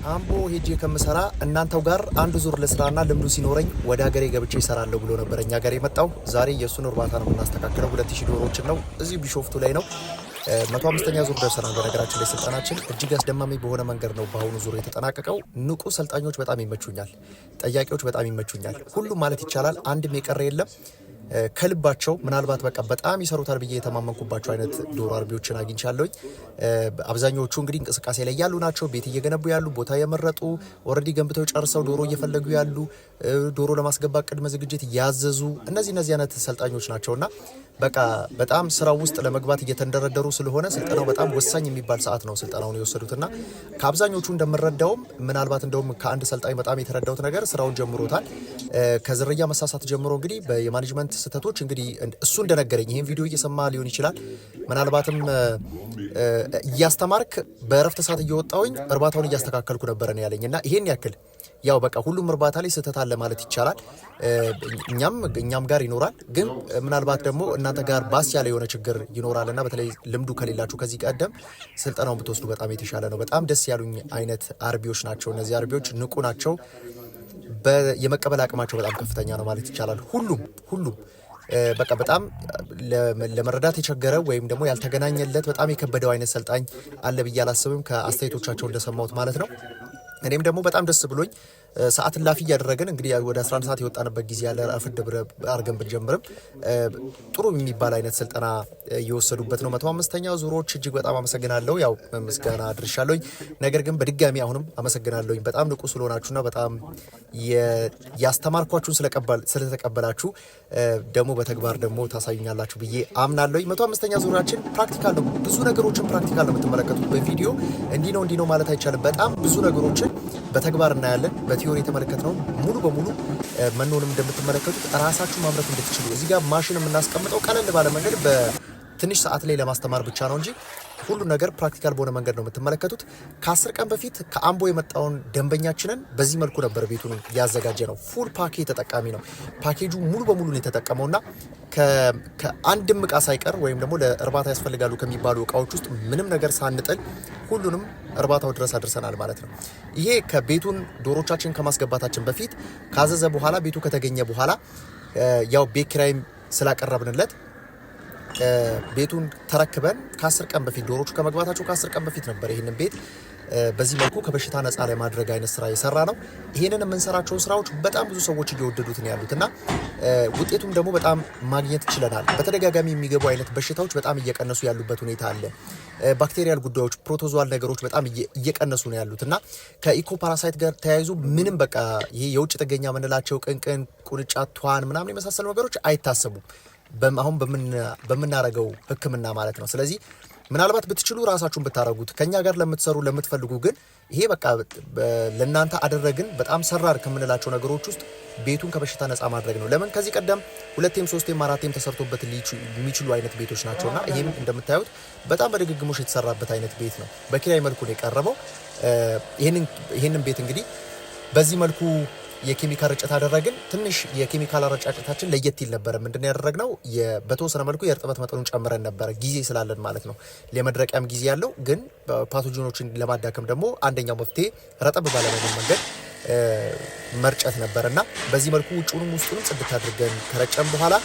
አምቦ ሄጄ ከምሰራ እናንተው ጋር አንድ ዙር ለስራና ልምዱ ሲኖረኝ ወደ ሀገሬ ገብቼ ይሰራለሁ ብሎ ነበር እኛ ሀገር የመጣው። ዛሬ የሱን እርባታ ነው የምናስተካክለው። 2000 ዶሮዎችን ነው እዚህ ቢሾፍቱ ላይ ነው። 105ኛ ዙር ደርሰናል። በነገራችን ላይ ስልጠናችን እጅግ አስደማሚ በሆነ መንገድ ነው በአሁኑ ዙር የተጠናቀቀው። ንቁ ሰልጣኞች በጣም ይመቹኛል፣ ጠያቂዎች በጣም ይመቹኛል። ሁሉም ማለት ይቻላል አንድም የቀረ የለም። ከልባቸው ምናልባት በቃ በጣም ይሰሩታል ብዬ የተማመንኩባቸው አይነት ዶሮ አርቢዎችን አግኝቻለሁኝ። አብዛኞቹ እንግዲህ እንቅስቃሴ ላይ ያሉ ናቸው። ቤት እየገነቡ ያሉ፣ ቦታ የመረጡ ኦልሬዲ ገንብተው ጨርሰው ዶሮ እየፈለጉ ያሉ፣ ዶሮ ለማስገባት ቅድመ ዝግጅት ያዘዙ እነዚህ አይነት ሰልጣኞች ናቸውና በቃ በጣም ስራው ውስጥ ለመግባት እየተንደረደሩ ስለሆነ ስልጠናው በጣም ወሳኝ የሚባል ሰዓት ነው ስልጠናውን የወሰዱትና ከአብዛኞቹ እንደምረዳውም ምናልባት እንደውም ከአንድ ሰልጣኝ በጣም የተረዳሁት ነገር ስራውን ጀምሮታል። ከዝርያ መሳሳት ጀምሮ እንግዲህ የማኔጅመንት ስህተቶች እንግዲህ እሱ እንደነገረኝ ይሄን ቪዲዮ እየሰማ ሊሆን ይችላል። ምናልባትም እያስተማርክ በእረፍት ሰዓት እየወጣሁኝ እርባታውን እያስተካከልኩ ነበር ነው ያለኝና ይሄን ያክል ያው በቃ ሁሉም እርባታ ላይ ስህተት አለ ማለት ይቻላል። እኛም ጋር ይኖራል። ግን ምናልባት ደግሞ እናንተ ጋር ባስ ያለ የሆነ ችግር ይኖራልና በተለይ ልምዱ ከሌላችሁ ከዚህ ቀደም ስልጠናውን ብትወስዱ በጣም የተሻለ ነው። በጣም ደስ ያሉኝ አይነት አርቢዎች ናቸው። እነዚህ አርቢዎች ንቁ ናቸው። የመቀበል አቅማቸው በጣም ከፍተኛ ነው ማለት ይቻላል። ሁሉም በቃ በጣም ለመረዳት የቸገረ ወይም ደግሞ ያልተገናኘለት በጣም የከበደው አይነት ሰልጣኝ አለ ብዬ አላስብም፣ ከአስተያየቶቻቸው እንደሰማሁት ማለት ነው። እኔም ደግሞ በጣም ደስ ብሎኝ ሰዓት ላፊ እያደረግን እንግዲህ ወደ 11 ሰዓት የወጣንበት ጊዜ ያለ አፍድ አርገን ብንጀምርም ጥሩ የሚባል አይነት ስልጠና እየወሰዱበት ነው። 105ኛ ዙሮች እጅግ በጣም አመሰግናለሁ። ያው ምስጋና አድርሻለሁኝ። ነገር ግን በድጋሚ አሁንም አመሰግናለሁኝ በጣም ንቁ ስለሆናችሁና በጣም ያስተማርኳችሁን ስለተቀበላችሁ ደግሞ በተግባር ደግሞ ታሳዩኛላችሁ ብዬ አምናለሁኝ። 105ኛ ዙራችን ፕራክቲካል ነው። ብዙ ነገሮችን ፕራክቲካል ነው የምትመለከቱት። በቪዲዮ እንዲህ ነው ማለት አይቻልም። በጣም ብዙ ነገሮችን በተግባር እናያለን። በቲዮሪ የተመለከትነው ሙሉ በሙሉ መኖንም እንደምትመለከቱት ራሳችሁ ማምረት እንድትችሉ እዚህ ጋር ማሽን የምናስቀምጠው ቀለል ባለ መንገድ በትንሽ ሰዓት ላይ ለማስተማር ብቻ ነው እንጂ ሁሉ ነገር ፕራክቲካል በሆነ መንገድ ነው የምትመለከቱት። ከ10 ቀን በፊት ከአምቦ የመጣውን ደንበኛችንን በዚህ መልኩ ነበር ቤቱን ያዘጋጀ ነው። ፉል ፓኬጅ ተጠቃሚ ነው። ፓኬጁ ሙሉ በሙሉ ነው የተጠቀመውና ከአንድም እቃ ሳይቀር ወይም ደግሞ ለእርባታ ያስፈልጋሉ ከሚባሉ እቃዎች ውስጥ ምንም ነገር ሳንጥል ሁሉንም እርባታው ድረስ አድርሰናል ማለት ነው። ይሄ ከቤቱን ዶሮቻችን ከማስገባታችን በፊት ካዘዘ በኋላ ቤቱ ከተገኘ በኋላ ያው ቤት ኪራይም ስላቀረብንለት ቤቱን ተረክበን ከ10 ቀን በፊት ዶሮቹ ከመግባታቸው ከ10 ቀን በፊት ነበር ይህንን ቤት በዚህ መልኩ ከበሽታ ነፃ ላይ ማድረግ አይነት ስራ የሰራ ነው። ይሄንን የምንሰራቸውን ስራዎች በጣም ብዙ ሰዎች እየወደዱት ነው ያሉትና ውጤቱም ደግሞ በጣም ማግኘት ችለናል። በተደጋጋሚ የሚገቡ አይነት በሽታዎች በጣም እየቀነሱ ያሉበት ሁኔታ አለ። ባክቴሪያል ጉዳዮች፣ ፕሮቶዞዋል ነገሮች በጣም እየቀነሱ ነው ያሉትና ከኢኮ ፓራሳይት ጋር ተያይዞ ምንም በቃ ይሄ የውጭ ጥገኛ የምንላቸው ቅንቅን፣ ቁንጫ፣ ቷን ምናምን የመሳሰሉ ነገሮች አይታሰቡም አሁን በምናረገው ሕክምና ማለት ነው። ስለዚህ ምናልባት ብትችሉ ራሳችሁን ብታረጉት ከኛ ጋር ለምትሰሩ ለምትፈልጉ ግን ይሄ በቃ ለእናንተ አደረግን በጣም ሰራር ከምንላቸው ነገሮች ውስጥ ቤቱን ከበሽታ ነፃ ማድረግ ነው። ለምን ከዚህ ቀደም 2ቴም 3ቴም 4ቴም ተሰርቶበት የሚችሉ አይነት ቤቶች ናቸውና ይሄም እንደምታዩት በጣም በድግግሞሽ የተሰራበት አይነት ቤት ነው። በኪራይ መልኩ ነው የቀረበው። ይሄንን ቤት እንግዲህ በዚህ መልኩ የኬሚካል ርጭት አደረግን። ትንሽ የኬሚካል አረጫጨታችን ለየት ይል ነበር። ምንድነው ያደረግነው? በተወሰነ መልኩ የእርጥበት መጠኑን ጨምረን ነበር፣ ጊዜ ስላለን ማለት ነው። ለመድረቂያም ጊዜ ያለው ግን ፓቶጂኖችን ለማዳከም ደግሞ አንደኛው መፍትሄ ረጠብ ባለ መንገድ መርጨት ነበርና በዚህ መልኩ ውጭውንም ውስጡንም ጽድት አድርገን ከረጨን በኋላ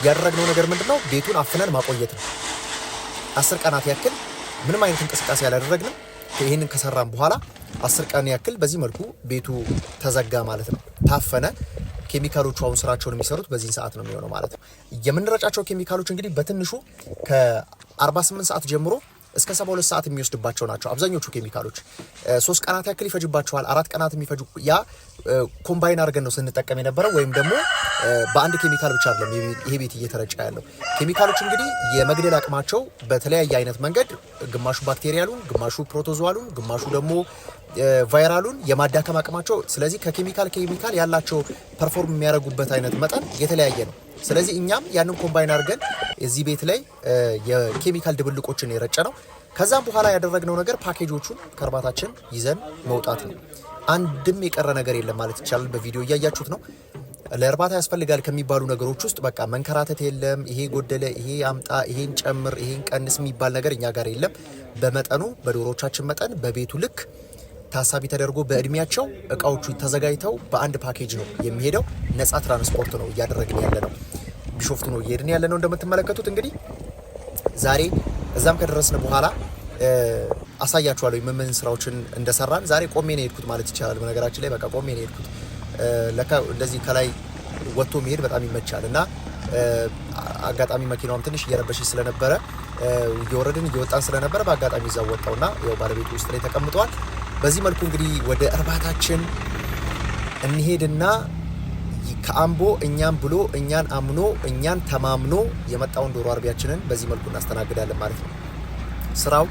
ያደረግነው ነገር ምንድነው? ቤቱን አፍነን ማቆየት ነው። 10 ቀናት ያክል ምንም አይነት እንቅስቃሴ ያላደረግንም። ይሄንን ከሰራን በኋላ 10 ቀን ያክል በዚህ መልኩ ቤቱ ተዘጋ ማለት ነው። ታፈነ። ኬሚካሎቹ አሁን ስራቸውን የሚሰሩት በዚህ ሰዓት ነው የሚሆነው ማለት ነው። የምንረጫቸው ኬሚካሎች እንግዲህ በትንሹ ከ48 ሰዓት ጀምሮ እስከ 72 ሰዓት የሚወስድባቸው ናቸው። አብዛኞቹ ኬሚካሎች 3 ቀናት ያክል ይፈጅባቸዋል፣ 4 ቀናት የሚፈጁ ያ ኮምባይን አድርገን ነው ስንጠቀም የነበረው። ወይም ደግሞ በአንድ ኬሚካል ብቻ አይደለም ይሄ ቤት እየተረጨ ያለው። ኬሚካሎች እንግዲህ የመግደል አቅማቸው በተለያየ አይነት መንገድ ግማሹ ባክቴሪያሉን፣ ግማሹ ፕሮቶዞዋሉን፣ ግማሹ ደግሞ ቫይራሉን የማዳከም አቅማቸው ስለዚህ ከኬሚካል ያላቸው ፐርፎርም የሚያደርጉበት አይነት መጠን የተለያየ ነው። ስለዚህ እኛም ያንን ኮምባይን አድርገን እዚህ ቤት ላይ የኬሚካል ድብልቆችን የረጨ ነው። ከዛም በኋላ ያደረግነው ነገር ፓኬጆቹን ከእርባታችን ይዘን መውጣት ነው። አንድም የቀረ ነገር የለም ማለት ይቻላል። በቪዲዮ እያያችሁት ነው። ለእርባታ ያስፈልጋል ከሚባሉ ነገሮች ውስጥ በቃ መንከራተት የለም። ይሄ ጎደለ፣ ይሄ አምጣ፣ ይሄን ጨምር፣ ይሄን ቀንስ የሚባል ነገር እኛ ጋር የለም። በመጠኑ በዶሮቻችን መጠን በቤቱ ልክ ታሳቢ ተደርጎ በእድሜያቸው እቃዎቹ ተዘጋጅተው በአንድ ፓኬጅ ነው የሚሄደው። ነፃ ትራንስፖርት ነው እያደረግን ያለ ነው። ቢሾፍቱ ነው እየሄድን ያለ ነው እንደምትመለከቱት። እንግዲህ ዛሬ እዛም ከደረስን በኋላ አሳያችኋለሁ ምን ስራዎችን እንደሰራን። ዛሬ ቆሜ ነው የሄድኩት ማለት ይቻላል። በነገራችን ላይ በቃ ቆሜ ነው የሄድኩት። ለካ እንደዚህ ከላይ ወጥቶ መሄድ በጣም ይመቻል እና አጋጣሚ መኪናውም ትንሽ እየረበሸች ስለነበረ እየወረድን እየወጣን ስለነበረ በአጋጣሚ ይዛው ወጣውና ያው ባለቤቱ ውስጥ ላይ ተቀምጧል። በዚህ መልኩ እንግዲህ ወደ እርባታችን እንሄድና ከአምቦ እኛን ብሎ እኛን አምኖ እኛን ተማምኖ የመጣውን ዶሮ አርቢያችንን በዚህ መልኩ እናስተናግዳለን ማለት ነው። ስራው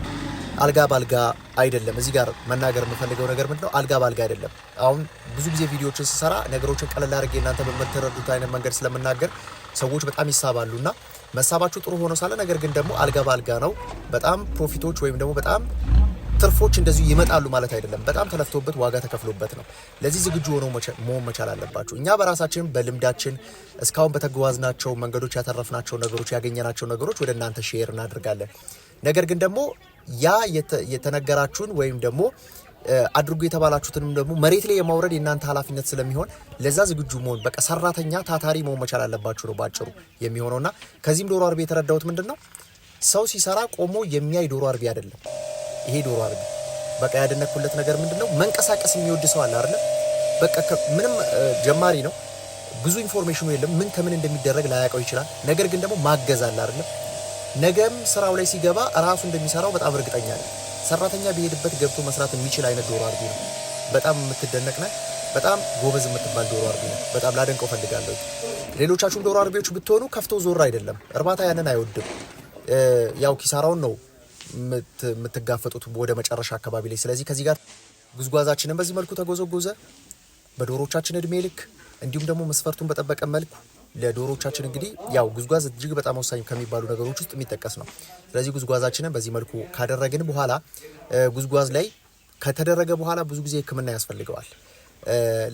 አልጋ ባልጋ አይደለም። እዚህ ጋር መናገር የምፈልገው ነገር ምንድነው? አልጋ ባልጋ አይደለም። አሁን ብዙ ጊዜ ቪዲዮዎችን ስሰራ ነገሮችን ቀለል አድርጌ እናንተ በምትረዱት አይነት መንገድ ስለምናገር ሰዎች በጣም ይሳባሉና መሳባችሁ ጥሩ ሆኖ ሳለ ነገር ግን ደግሞ አልጋ ባልጋ ነው። በጣም ፕሮፊቶች ወይም ደግሞ በጣም ትርፎች እንደዚሁ ይመጣሉ ማለት አይደለም። በጣም ተለፍቶበት ዋጋ ተከፍሎበት ነው። ለዚህ ዝግጁ ሆኖ መሆን መቻል አለባችሁ። እኛ በራሳችን በልምዳችን እስካሁን በተጓዝናቸው መንገዶች ያተረፍናቸው ነገሮች ያገኘናቸው ነገሮች ወደ እናንተ ሼር እናደርጋለን። ነገር ግን ደግሞ ያ የተነገራችሁን ወይም ደግሞ አድርጉ የተባላችሁትንም ደግሞ መሬት ላይ የማውረድ የእናንተ ኃላፊነት ስለሚሆን ለዛ ዝግጁ መሆን በቃ ሰራተኛ ታታሪ መሆን መቻል አለባችሁ ነው ባጭሩ የሚሆነውና ከዚህም ዶሮ አርቢ የተረዳሁት ምንድነው ሰው ሲሰራ ቆሞ የሚያይ ዶሮ አርቢ አይደለም። ይሄ ዶሮ አርቢ በቃ ያደነኩለት ነገር ምንድነው መንቀሳቀስ የሚወድ ሰው አለ አይደል? በቃ ምንም ጀማሪ ነው፣ ብዙ ኢንፎርሜሽኑ የለም፣ ምን ከምን እንደሚደረግ ላያውቀው ይችላል። ነገር ግን ደግሞ ማገዝ አለ አይደል? ነገም ስራው ላይ ሲገባ ራሱ እንደሚሰራው በጣም እርግጠኛ ነኝ። ሰራተኛ ቢሄድበት ገብቶ መስራት የሚችል አይነት ዶሮ አርቢ ነው። በጣም የምትደነቅ ነህ። በጣም ጎበዝ የምትባል ዶሮ አርቢ ነው። በጣም ላደንቀው ፈልጋለሁ። ሌሎቻችሁም ዶሮ አርቢዎች ብትሆኑ ከፍቶ ዞር አይደለም። እርባታ ያንን አይወድም። ያው ኪሳራውን ነው የምትጋፈጡት ወደ መጨረሻ አካባቢ ላይ። ስለዚህ ከዚህ ጋር ጉዝጓዛችንን በዚህ መልኩ ተጎዘጎዘ በዶሮቻችን እድሜ ልክ እንዲሁም ደግሞ መስፈርቱን በጠበቀ መልኩ ለዶሮቻችን እንግዲህ ያው ጉዝጓዝ እጅግ በጣም ወሳኝ ከሚባሉ ነገሮች ውስጥ የሚጠቀስ ነው። ስለዚህ ጉዝጓዛችንን በዚህ መልኩ ካደረግን በኋላ ጉዝጓዝ ላይ ከተደረገ በኋላ ብዙ ጊዜ ሕክምና ያስፈልገዋል።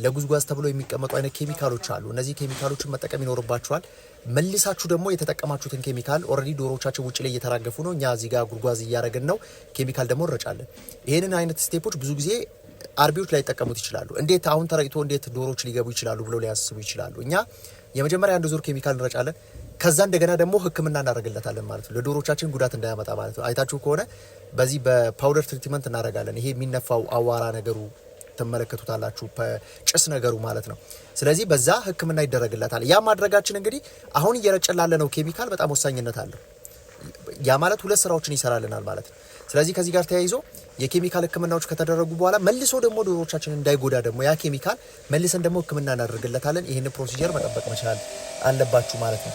ለጉዝጓዝ ተብሎ የሚቀመጡ አይነት ኬሚካሎች አሉ። እነዚህ ኬሚካሎችን መጠቀም ይኖርባቸዋል። መልሳችሁ ደግሞ የተጠቀማችሁትን ኬሚካል ኦልሬዲ ዶሮቻችን ውጭ ላይ እየተራገፉ ነው፣ እኛ እዚህ ጋር ጉዝጓዝ እያደረግን ነው፣ ኬሚካል ደግሞ እንረጫለን። ይህንን አይነት ስቴፖች ብዙ ጊዜ አርቢዎች ላይ ይጠቀሙት ይችላሉ። እንዴት አሁን ተረጭቶ እንዴት ዶሮች ሊገቡ ይችላሉ ብለው ሊያስቡ ይችላሉ። እኛ የመጀመሪያ አንድ ዙር ኬሚካል እንረጫለን፣ ከዛ እንደገና ደግሞ ህክምና እናደርግለታለን ማለት ነው፣ ለዶሮቻችን ጉዳት እንዳያመጣ ማለት ነው። አይታችሁ ከሆነ በዚህ በፓውደር ትሪትመንት እናደርጋለን። ይሄ የሚነፋው አዋራ ነገሩ ተመለከቱታላችሁ፣ ጭስ ነገሩ ማለት ነው። ስለዚህ በዛ ህክምና ይደረግለታል። ያ ማድረጋችን እንግዲህ አሁን እየረጨላለ ነው ኬሚካል በጣም ወሳኝነት አለው። ያ ማለት ሁለት ስራዎችን ይሰራልናል ማለት ነው። ስለዚህ ከዚህ ጋር ተያይዞ የኬሚካል ህክምናዎች ከተደረጉ በኋላ መልሶ ደግሞ ዶሮቻችን እንዳይጎዳ ደግሞ ያ ኬሚካል መልሰን ደግሞ ህክምና እናደርግለታለን። ይሄን ፕሮሲጀር መጠበቅ መቻል አለባችሁ ማለት ነው።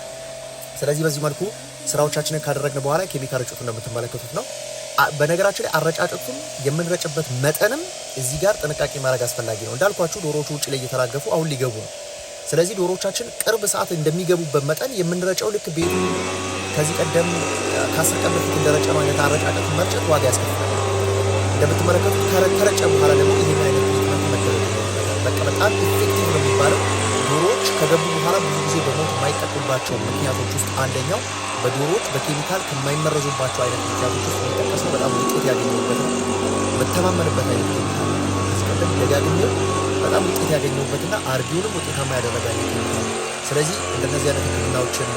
ስለዚህ በዚህ መልኩ ስራዎቻችንን ካደረግን በኋላ ኬሚካል ርጭቱ እንደምትመለከቱት ነው። በነገራችን ላይ አረጫጨቱም የምንረጭበት መጠንም እዚህ ጋር ጥንቃቄ ማድረግ አስፈላጊ ነው። እንዳልኳችሁ ዶሮዎቹ ውጭ ላይ እየተራገፉ አሁን ሊገቡ ነው። ስለዚህ ዶሮቻችን ቅርብ ሰዓት እንደሚገቡበት መጠን የምንረጨው ልክ ቤቱ ከዚህ ቀደም ከ10 ቀን በፊት እንደረጨነው አይነት አረጫጨት መርጨት ዋጋ ያስከፍላል። እንደምትመለከቱት ከረጨ በኋላ ደግሞ ይሄን አይነት ትሪትመንት መደረግ በቃ በጣም ኢፌክቲቭ ነው የሚባለው። ዶሮዎች ከገቡ በኋላ ብዙ ጊዜ በሞት የማይጠቁባቸው ምክንያቶች ውስጥ አንደኛው በዶሮዎች በኬሚካል ከማይመረዙባቸው አይነት ምክንያቶች ውስጥ የሚጠቀሰው በጣም ውጤት ያገኘሁበት ነው። መተማመንበት አይነት ኬሚካል ከዚህ ቀደም ደጋግሜው በጣም ውጤት ያገኘሁበትና አርቢውንም ውጤታማ ያደረገ አይነት ኬሚካል። ስለዚህ እንደነዚህ አይነት ህክምናዎችን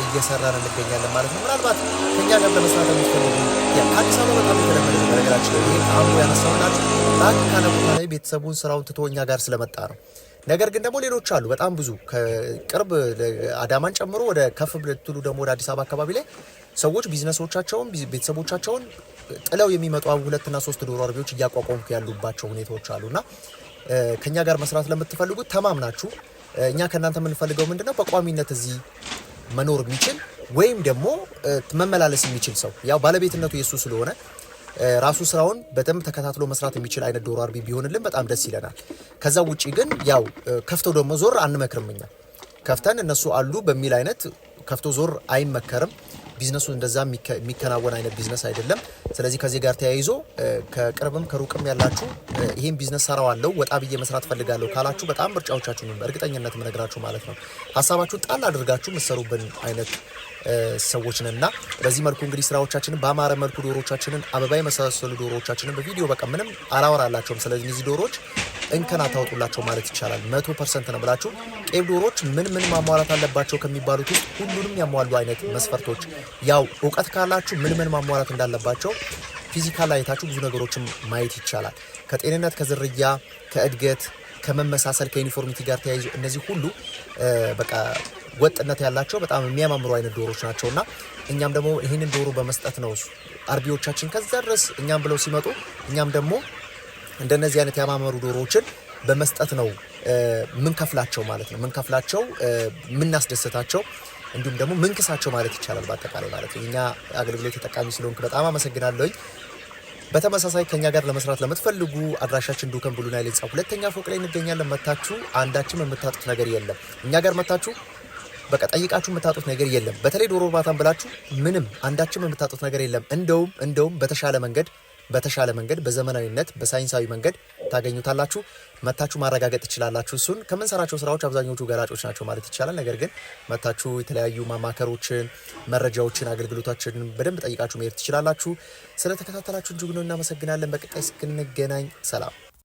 እየሰራን እንገኛለን ማለት ነው። ምናልባት ከኛ ጋር ለመስራት የምትፈልጉ ከአዲስ አበባ በጣም የተለመደ ነው። በነገራችን ላይ ይሄ አሁን ያነሳውላችሁ ራቅ ካለ ቦታ ላይ ቤተሰቡን ስራውን ትቶ እኛ ጋር ስለመጣ ነው። ነገር ግን ደግሞ ሌሎች አሉ በጣም ብዙ ከቅርብ አዳማን ጨምሮ ወደ ከፍ ብትሉ ደግሞ ወደ አዲስ አበባ አካባቢ ላይ ሰዎች ቢዝነሶቻቸውን ቤተሰቦቻቸውን ጥለው የሚመጡ 2 እና 3 ዶሮ አርቢዎች እያቋቋሙ ያሉባቸው ሁኔታዎች አሉና ከኛ ጋር መስራት ለምትፈልጉት ተማምናችሁ እኛ ከእናንተ የምንፈልገው ምንድነው በቋሚነት እዚህ መኖር የሚችል ወይም ደግሞ መመላለስ የሚችል ሰው ያው ባለቤትነቱ የሱ ስለሆነ ራሱ ስራውን በደንብ ተከታትሎ መስራት የሚችል አይነት ዶሮ አርቢ ቢሆንልን በጣም ደስ ይለናል። ከዛ ውጪ ግን ያው ከፍቶ ደግሞ ዞር አንመክርም። እኛ ከፍተን እነሱ አሉ በሚል አይነት ከፍቶ ዞር አይመከርም። ቢዝነሱ እንደዛ የሚከናወን አይነት ቢዝነስ አይደለም። ስለዚህ ከዚህ ጋር ተያይዞ ከቅርብም ከሩቅም ያላችሁ ይሄን ቢዝነስ ሰራዋለሁ ወጣ ብዬ መስራት ፈልጋለሁ ካላችሁ በጣም ምርጫዎቻችሁን በእርግጠኝነት ምነግራችሁ ማለት ነው ሐሳባችሁን ጣል አድርጋችሁ መስሩብን አይነት ሰዎች ነንና በዚህ መልኩ እንግዲህ ስራዎቻችንን በአማረ መልኩ ዶሮዎቻችንን አበባ የመሳሰሉ ዶሮዎቻችንን በቪዲዮ በቃ ምንም አላወራላቸውም። ስለዚህ እነዚህ ዶሮዎች እንከን አታውጡላቸው ማለት ይቻላል። 100% ነው ብላችሁ ቄብ ዶሮዎች ምን ማሟላት አለባቸው ከሚባሉት ውስጥ ሁሉንም ያሟሉ አይነት መስፈርቶች ያው እውቀት ካላችሁ ምን ማሟላት እንዳለባቸው ፊዚካል አይታችሁ ብዙ ነገሮችን ማየት ይቻላል። ከጤንነት፣ ከዝርያ፣ ከእድገት፣ ከመመሳሰል፣ ከዩኒፎርሚቲ ጋር ተያይዞ እነዚህ ሁሉ በቃ ወጥነት ያላቸው በጣም የሚያማምሩ አይነት ዶሮዎች ናቸውና እኛም ደግሞ ይህንን ዶሮ በመስጠት ነው አርቢዎቻችን ከዛ ድረስ እኛም ብለው ሲመጡ እኛም ደግሞ እንደነዚህ አይነት ያማመሩ ዶሮዎችን በመስጠት ነው ምን ከፍላቸው ማለት ነው። ምን ከፍላቸው ምን እናስደስታቸው እንዲሁም ደግሞ ምንክሳቸው ማለት ይቻላል በአጠቃላይ ማለት ነው። እኛ አገልግሎት ተጠቃሚ ስለሆንክ በጣም አመሰግናለሁ። በተመሳሳይ ከኛ ጋር ለመስራት ለምትፈልጉ አድራሻችን ዱከም ብሉ ናይል ህንጻ ሁለተኛ ፎቅ ላይ እንገኛለን። መታችሁ አንዳችም የምታጡት ነገር የለም። እኛ ጋር መታችሁ በቃ ጠይቃችሁ የምታጡት ነገር የለም። በተለይ ዶሮ እርባታን ብላችሁ ምንም አንዳችም የምታጡት ነገር የለም። እንደውም በተሻለ መንገድ በዘመናዊነት በሳይንሳዊ መንገድ ታገኙታላችሁ። መታችሁ ማረጋገጥ ትችላላችሁ። እሱን ከምንሰራቸው ስራዎች አብዛኞቹ ገራጮች ናቸው ማለት ይቻላል። ነገር ግን መታችሁ የተለያዩ ማማከሮችን፣ መረጃዎችን፣ አገልግሎታችንን በደንብ ጠይቃችሁ መሄድ ትችላላችሁ። ስለተከታተላችሁ እጅግ ነው እናመሰግናለን። በቀጣይ እስክንገናኝ ሰላም።